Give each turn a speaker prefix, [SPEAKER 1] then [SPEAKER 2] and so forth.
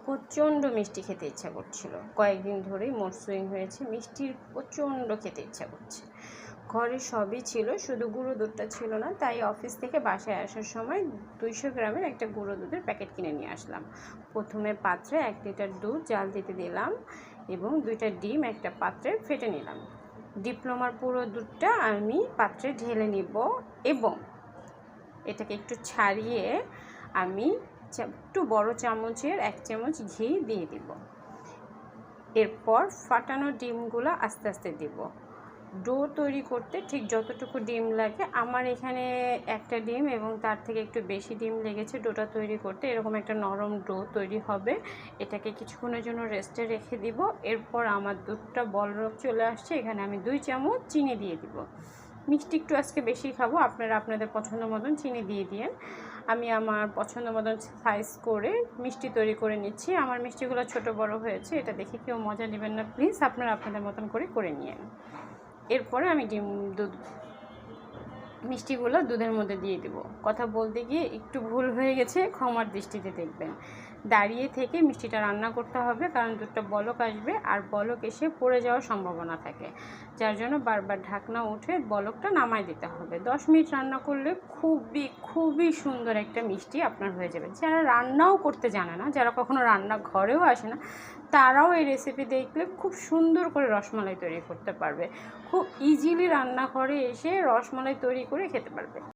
[SPEAKER 1] প্রচণ্ড মিষ্টি খেতে ইচ্ছা করছিল। কয়েকদিন ধরেই মুড সুইং হয়েছে, মিষ্টির প্রচণ্ড খেতে ইচ্ছা করছে। ঘরে সবই ছিল, শুধু গুঁড়ো দুধটা ছিল না। তাই অফিস থেকে বাসায় আসার সময় 200 গ্রামের একটা গুঁড়ো দুধের প্যাকেট কিনে নিয়ে আসলাম। প্রথমে পাত্রে 1 লিটার দুধ জাল দিতে দিলাম এবং 2টা ডিম একটা পাত্রে ফেটে নিলাম। ডিপ্লোমার পুরো দুধটা আমি পাত্রে ঢেলে নিব এবং এটাকে একটু ছাড়িয়ে আমি একটু বড় চামচের 1 চামচ ঘি দিয়ে দিব। এরপর ফাটানো ডিমগুলো আস্তে আস্তে দিব। ডো তৈরি করতে ঠিক যতটুকু ডিম লাগে, আমার এখানে একটা ডিম এবং তার থেকে একটু বেশি ডিম লেগেছে ডোটা তৈরি করতে। এরকম একটা নরম ডো তৈরি হবে। এটাকে কিছুক্ষণের জন্য রেস্টে রেখে দিব। এরপর আমার দুধটা বলক চলে আসছে, এখানে আমি 2 চামচ চিনি দিয়ে দিব। মিষ্টি একটু আজকে বেশি খাবো, আপনারা আপনাদের পছন্দ মতন চিনি দিয়ে দিন। আমি আমার পছন্দ মতন সাইজ করে মিষ্টি তৈরি করে নিচ্ছি। আমার মিষ্টিগুলো ছোট বড় হয়েছে, এটা দেখে কেউ মজা নেবেন না প্লিজ, আপনারা আপনাদের মতন করে নিন। এরপরে আমি মিষ্টিগুলো দুধের মধ্যে দিয়ে দেবো। কথা বলতে গিয়ে একটু ভুল হয়ে গেছে, ক্ষমার দৃষ্টিতে দেখবেন। দাঁড়িয়ে থেকে মিষ্টিটা রান্না করতে হবে, কারণ দুধটা বলক আসবে আর বলক এসে পড়ে যাওয়ার সম্ভাবনা থাকে, যার জন্য বারবার ঢাকনা উঠে বলকটা নামাই দিতে হবে। 10 মিনিট রান্না করলে খুবই সুন্দর একটা মিষ্টি আপনার হয়ে যাবে। যারা রান্নাও করতে জানে না, যারা কখনো রান্নাঘরেও আসে না, তারাও এই রেসিপি দেখলে খুব সুন্দর করে রসমালাই তৈরি করতে পারবে। খুব ইজিলি রান্নাঘরে এসে রসমালাই তৈরি করে খেতে পারবে।